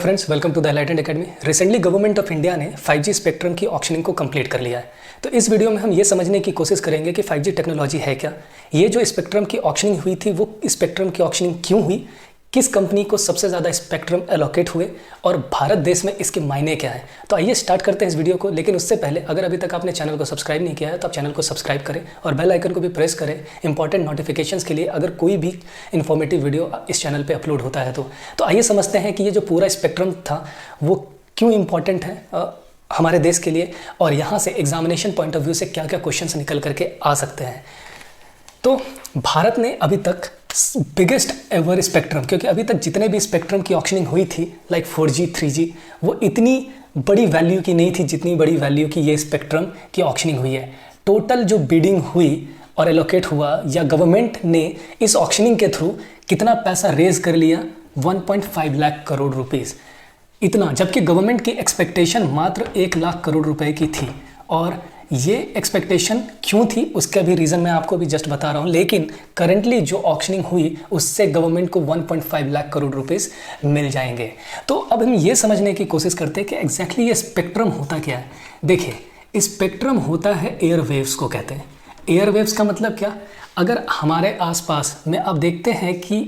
Friends, welcome to the enlightened academy. Recently government of India ने 5G spectrum की auctioning को complete कर लिया है। तो इस वीडियो में हम ये समझने की कोशिश करेंगे कि 5G टेक्नोलॉजी है क्या, ये जो स्पेक्ट्रम की ऑक्शनिंग हुई थी वो स्पेक्ट्रम की ऑक्शनिंग क्यों हुई, किस कंपनी को सबसे ज़्यादा स्पेक्ट्रम एलोकेट हुए और भारत देश में इसके मायने क्या हैं। तो आइए स्टार्ट करते हैं इस वीडियो को। लेकिन उससे पहले अगर अभी तक आपने चैनल को सब्सक्राइब नहीं किया है तो आप चैनल को सब्सक्राइब करें और बेल आइकन को भी प्रेस करें इंपॉर्टेंट नोटिफिकेशंस के लिए, अगर कोई भी इन्फॉर्मेटिव वीडियो इस चैनल पे अपलोड होता है तो आइए समझते हैं कि ये जो पूरा स्पेक्ट्रम था वो क्यों इम्पॉर्टेंट है हमारे देश के लिए, और यहाँ से एग्जामिनेशन पॉइंट ऑफ व्यू से क्या क्या क्वेश्चन निकल करके आ सकते हैं। तो भारत ने अभी तक बिगेस्ट एवर स्पेक्ट्रम, क्योंकि अभी तक जितने भी स्पेक्ट्रम की ऑक्शनिंग हुई थी लाइक 4G 3G, वो इतनी बड़ी वैल्यू की नहीं थी जितनी बड़ी वैल्यू की ये स्पेक्ट्रम की ऑक्शनिंग हुई है। टोटल जो बिडिंग हुई और एलोकेट हुआ या गवर्नमेंट ने इस ऑक्शनिंग के थ्रू कितना पैसा रेज कर लिया, 1.5 लाख करोड़ रुपीज़, इतना, जबकि गवर्नमेंट की एक्सपेक्टेशन मात्र 1 लाख करोड़ रुपए की थी। और ये एक्सपेक्टेशन क्यों थी उसका भी रीज़न मैं आपको भी जस्ट बता रहा हूँ, लेकिन करंटली जो ऑक्शनिंग हुई उससे गवर्नमेंट को 1.5 लाख करोड़ रुपीस मिल जाएंगे। तो अब हम ये समझने की कोशिश करते हैं कि एग्जैक्टली ये स्पेक्ट्रम होता क्या है। देखिए, स्पेक्ट्रम होता है एयर वेव्स को कहते हैं। एयर वेव्स का मतलब क्या, अगर हमारे आसपास में आप देखते हैं कि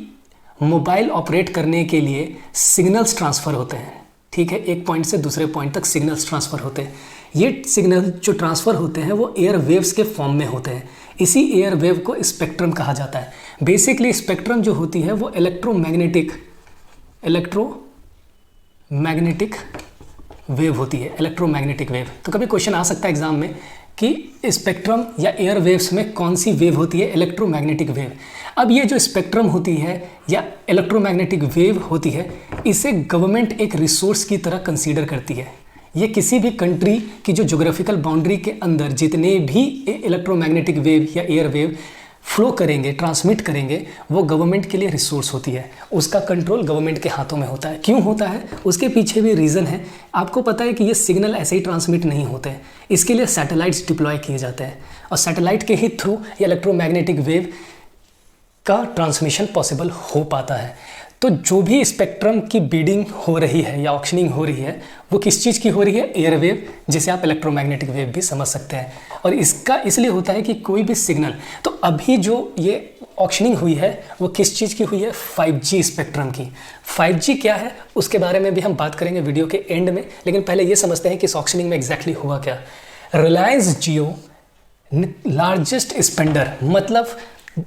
मोबाइल ऑपरेट करने के लिए सिग्नल्स ट्रांसफ़र होते हैं, ठीक है, एक पॉइंट से दूसरे पॉइंट तक सिग्नल्स ट्रांसफ़र होते हैं। ये सिग्नल जो ट्रांसफ़र होते हैं वो एयर वेव्स के फॉर्म में होते हैं। इसी एयर वेव को स्पेक्ट्रम कहा जाता है। बेसिकली स्पेक्ट्रम जो होती है वो इलेक्ट्रोमैग्नेटिक वेव होती है, इलेक्ट्रोमैग्नेटिक वेव। तो कभी क्वेश्चन आ सकता है एग्जाम में कि स्पेक्ट्रम या एयर वेव्स में कौन सी वेव होती है, इलेक्ट्रोमैग्नेटिक वेव। अब ये जो स्पेक्ट्रम होती है या इलेक्ट्रोमैग्नेटिक वेव होती है, इसे गवर्नमेंट एक रिसोर्स की तरह कंसीडर करती है। ये किसी भी कंट्री की जो ज्योग्राफिकल बाउंड्री के अंदर जितने भी इलेक्ट्रोमैग्नेटिक वेव या एयर वेव फ्लो करेंगे, ट्रांसमिट करेंगे, वो गवर्नमेंट के लिए रिसोर्स होती है। उसका कंट्रोल गवर्नमेंट के हाथों में होता है। क्यों होता है, उसके पीछे भी रीज़न है। आपको पता है कि ये सिग्नल ऐसे ही ट्रांसमिट नहीं होते हैं, इसके लिए सैटेलाइट्स डिप्लॉय किए जाते हैं और सैटेलाइट के ही थ्रू ये इलेक्ट्रोमैग्नेटिक वेव का ट्रांसमिशन पॉसिबल हो पाता है। तो जो भी स्पेक्ट्रम की बीडिंग हो रही है या ऑक्शनिंग हो रही है वो किस चीज़ की हो रही है, एयर वेव, जिसे आप इलेक्ट्रोमैग्नेटिक वेव भी समझ सकते हैं। और इसका इसलिए होता है कि कोई भी सिग्नल, तो अभी जो ये ऑक्शनिंग हुई है वो किस चीज़ की हुई है, 5G स्पेक्ट्रम की। 5G क्या है उसके बारे में भी हम बात करेंगे वीडियो के एंड में, लेकिन पहले ये समझते हैं कि इस ऑक्शनिंग में एग्जैक्टली हुआ क्या। रिलायंस जियो लार्जेस्ट स्पेंडर, मतलब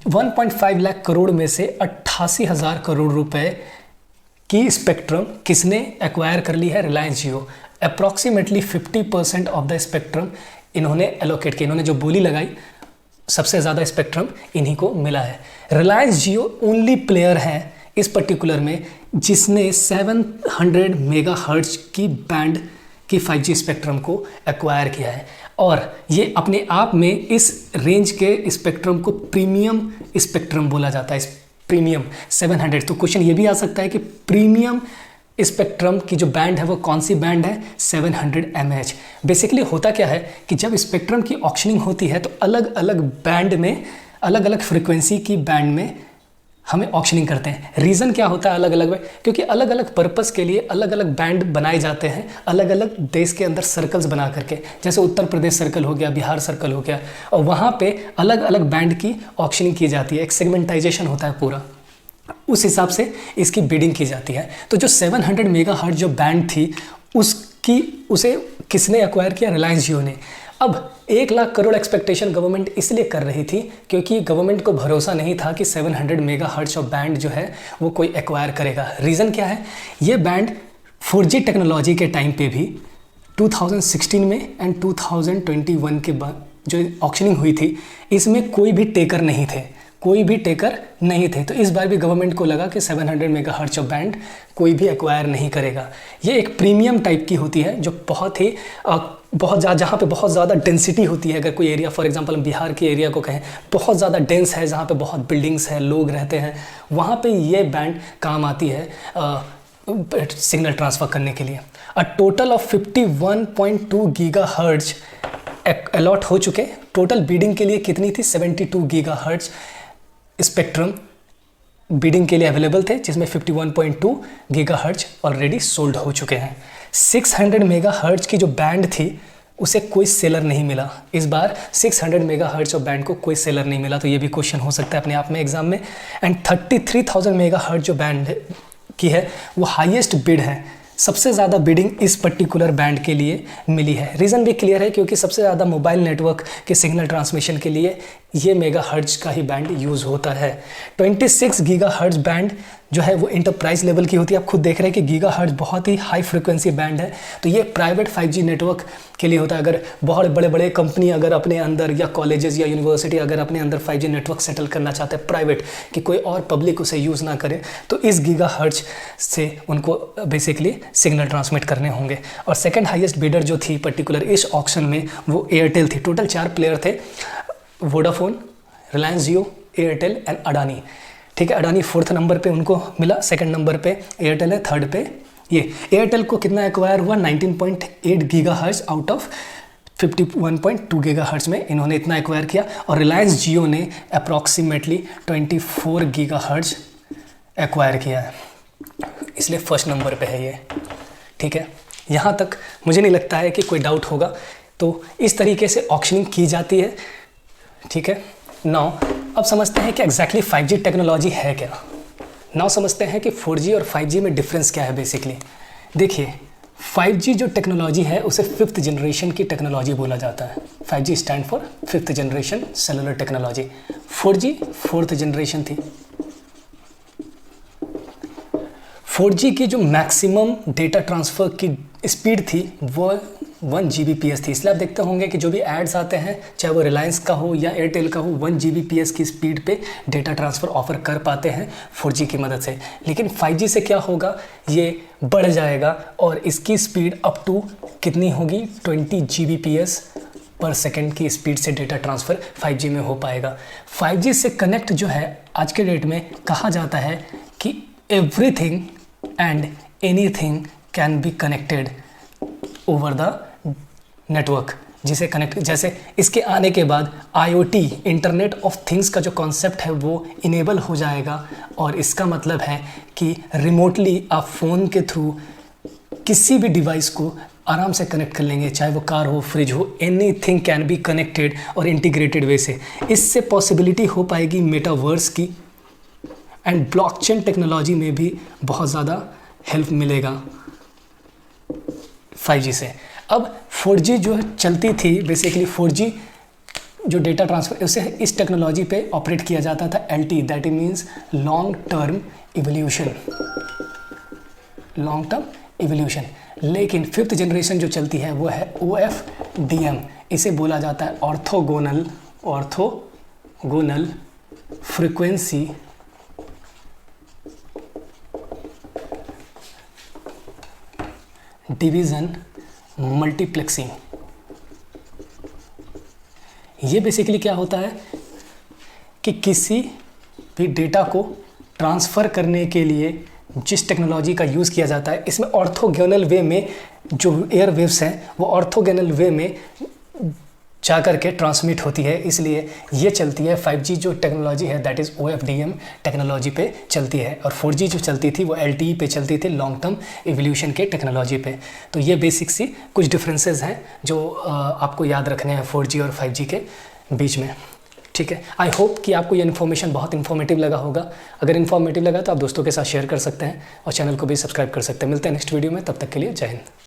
1.5 लाख करोड़ में से 88,000 करोड़ रुपए की स्पेक्ट्रम किसने एक्वायर कर ली है, रिलायंस जियो। अप्रॉक्सीमेटली 50% ऑफ द स्पेक्ट्रम इन्होंने एलोकेट किया, इन्होंने जो बोली लगाई सबसे ज़्यादा स्पेक्ट्रम इन्हीं को मिला है। रिलायंस जियो ओनली प्लेयर है इस पर्टिकुलर में जिसने 700 मेगाहर्ट्ज की बैंड की 5G स्पेक्ट्रम को एक्वायर किया है, और ये अपने आप में इस रेंज के स्पेक्ट्रम को प्रीमियम स्पेक्ट्रम बोला जाता है। प्रीमियम 700, तो क्वेश्चन ये भी आ सकता है कि प्रीमियम स्पेक्ट्रम की जो बैंड है वो कौन सी बैंड है, 700 mH। बेसिकली होता क्या है कि जब स्पेक्ट्रम की ऑक्शनिंग होती है तो अलग अलग बैंड में, अलग अलग फ्रिक्वेंसी की बैंड में हमें ऑक्शनिंग करते हैं। रीज़न क्या होता है अलग अलग में, क्योंकि अलग अलग पर्पस के लिए अलग अलग बैंड बनाए जाते हैं, अलग अलग देश के अंदर सर्कल्स बना करके, जैसे उत्तर प्रदेश सर्कल हो गया, बिहार सर्कल हो गया, और वहाँ पे अलग अलग बैंड की ऑक्शनिंग की जाती है। एक सेगमेंटाइजेशन होता है पूरा, उस हिसाब से इसकी बिडिंग की जाती है। तो जो 700 मेगाहर्ट्ज जो बैंड थी उसे किसने एक्वायर किया, रिलायंस जियो ने। अब 1 लाख करोड़ एक्सपेक्टेशन गवर्नमेंट इसलिए कर रही थी क्योंकि गवर्नमेंट को भरोसा नहीं था कि 700 मेगाहर्ट्ज ऑफ बैंड जो है वो कोई एक्वायर करेगा। रीज़न क्या है, ये बैंड 4G टेक्नोलॉजी के टाइम पे भी 2016 में एंड 2021 के बाद जो ऑक्शनिंग हुई थी इसमें कोई भी टेकर नहीं थे। तो इस बार भी गवर्नमेंट को लगा कि 700 मेगाहर्ट्ज ऑफ बैंड कोई भी एक्वायर नहीं करेगा। ये एक प्रीमियम टाइप की होती है जो बहुत जहाँ पे बहुत ज़्यादा डेंसिटी होती है। अगर कोई एरिया, फॉर एग्जांपल हम बिहार के एरिया को कहें, बहुत ज़्यादा डेंस है, जहाँ पे बहुत बिल्डिंग्स हैं, लोग रहते हैं, वहाँ पे ये बैंड काम आती है सिग्नल ट्रांसफ़र करने के लिए। A total of 51.2 gigahertz allot हो चुके। टोटल बीडिंग के लिए कितनी थी, 72 गीगाहर्ट्ज स्पेक्ट्रम बिडिंग के लिए अवेलेबल थे, जिसमें 51.2 गीगाहर्ट्ज ऑलरेडी सोल्ड हो चुके हैं। 600 मेगाहर्ट्ज की जो बैंड थी उसे कोई सेलर नहीं मिला। इस बार 600 मेगाहर्ट्ज ऑफ बैंड को कोई सेलर नहीं मिला, तो ये भी क्वेश्चन हो सकता है अपने आप में एग्जाम में। एंड 33,000 मेगाहर्ट्ज जो बैंड की है वो हाईएस्ट बिड है, सबसे ज़्यादा बिडिंग इस पर्टिकुलर बैंड के लिए मिली है। रीज़न भी क्लियर है, क्योंकि सबसे ज़्यादा मोबाइल नेटवर्क के सिग्नल ट्रांसमिशन के लिए ये मेगाहर्ट्ज का ही बैंड यूज़ होता है। 26 गीगाहर्ट्ज बैंड जो है वो इंटरप्राइज लेवल की होती है। आप खुद देख रहे हैं कि गीगाहर्ट्ज बहुत ही हाई फ्रिक्वेंसी बैंड है, तो ये प्राइवेट 5G नेटवर्क के लिए होता है। अगर बहुत बड़े बड़े कंपनी अगर अपने अंदर, या कॉलेजेस या यूनिवर्सिटी अगर अपने अंदर 5G नेटवर्क सेटल करना चाहते हैं प्राइवेट, कि कोई और पब्लिक उसे यूज़ ना करे, तो इस गीगाहर्ट्ज से उनको बेसिकली सिग्नल ट्रांसमिट करने होंगे। और सेकेंड हाईएस्ट बिडर जो थी पर्टिकुलर इस ऑक्शन में वो एयरटेल थी। टोटल 4 प्लेयर थे, Vodafone, Reliance Jio, Airtel and Adani. ठीक है, अडानी 4th नंबर पे उनको मिला, 2nd नंबर पे एयरटेल है, 3rd पे ये। एयरटेल को कितना एक्वायर हुआ? 19.8 गीगाहर्ट्ज आउट ऑफ 51.2 गीगाहर्ट्ज में इन्होंने इतना एक्वायर किया। और रिलायंस जियो ने अप्रॉक्सीमेटली 24 गीगाहर्ट्ज एक्वायर किया है, इसलिए 1st नंबर पे है ये। ठीक है, यहाँ तक मुझे नहीं लगता है कि कोई डाउट होगा। तो इस तरीके से ऑक्शनिंग की जाती है। ठीक है, नाउ अब समझते हैं कि एग्जैक्टली 5G टेक्नोलॉजी है क्या। नाउ समझते हैं कि 4G और 5G में डिफरेंस क्या है। बेसिकली देखिए, 5G जो टेक्नोलॉजी है उसे 5th जनरेशन की टेक्नोलॉजी बोला जाता है। 5G stand for 5th generation cellular technology. 4G 4th generation थी। 4G की जो मैक्सिमम डेटा ट्रांसफ़र की स्पीड थी वो 1 Gbps थी। इसलिए आप देखते होंगे कि जो भी एड्स आते हैं, चाहे वो रिलायंस का हो या एयरटेल का हो, 1 Gbps की स्पीड पे डेटा ट्रांसफ़र ऑफर कर पाते हैं 4G की मदद से। लेकिन 5G से क्या होगा, ये बढ़ जाएगा और इसकी स्पीड अप टू कितनी होगी? 20 Gbps पर सेकेंड की स्पीड से डेटा ट्रांसफ़र 5G में हो पाएगा। 5G से कनेक्ट जो है आज के डेट में कहा जाता है कि everything and anything can be connected over the network, जिसे कनेक्ट, जैसे इसके आने के बाद IoT इंटरनेट ऑफ थिंग्स का जो कॉन्सेप्ट है वो इनेबल हो जाएगा। और इसका मतलब है कि रिमोटली आप फ़ोन के थ्रू किसी भी डिवाइस को आराम से कनेक्ट कर लेंगे, चाहे वो कार हो, फ्रिज हो, एनीथिंग कैन बी कनेक्टेड और इंटीग्रेटेड वे से। इससे पॉसिबिलिटी हो पाएगी मेटावर्स की, एंड ब्लॉकचेन टेक्नोलॉजी में भी बहुत ज़्यादा हेल्प मिलेगा 5G से। अब 4G जो चलती थी, बेसिकली 4G जो डेटा ट्रांसफ़र उसे इस टेक्नोलॉजी पे ऑपरेट किया जाता था LTE, that means long term evolution, long term evolution. लेकिन 5th जनरेशन जो चलती है वो है OFDM, इसे बोला जाता है ऑर्थोगोनल फ्रीक्वेंसी डिवीज़न मल्टीप्लेक्सिंग। ये बेसिकली क्या होता है कि किसी भी डेटा को ट्रांसफ़र करने के लिए जिस टेक्नोलॉजी का यूज़ किया जाता है, इसमें ऑर्थोगोनल वे में जो एयर वेव्स हैं वो ऑर्थोगोनल वे में जा कर के ट्रांसमिट होती है। इसलिए ये चलती है 5G जो टेक्नोलॉजी है दैट इज़ OFDM टेक्नोलॉजी पे चलती है, और 4G जो चलती थी वो LTE पे चलती थी, लॉन्ग टर्म इवोल्यूशन के टेक्नोलॉजी पे। तो ये बेसिक सी कुछ डिफरेंसेस हैं जो आपको याद रखने हैं 4G और 5G के बीच में। ठीक है, आई होप कि आपको ये इन्फॉर्मेशन बहुत इन्फॉर्मेटिव लगा होगा। अगर इन्फॉर्मेटिव लगा तो आप दोस्तों के साथ शेयर कर सकते हैं और चैनल को भी सब्सक्राइब कर सकते हैं। मिलते हैं नेक्स्ट वीडियो में, तब तक के लिए जय हिंद।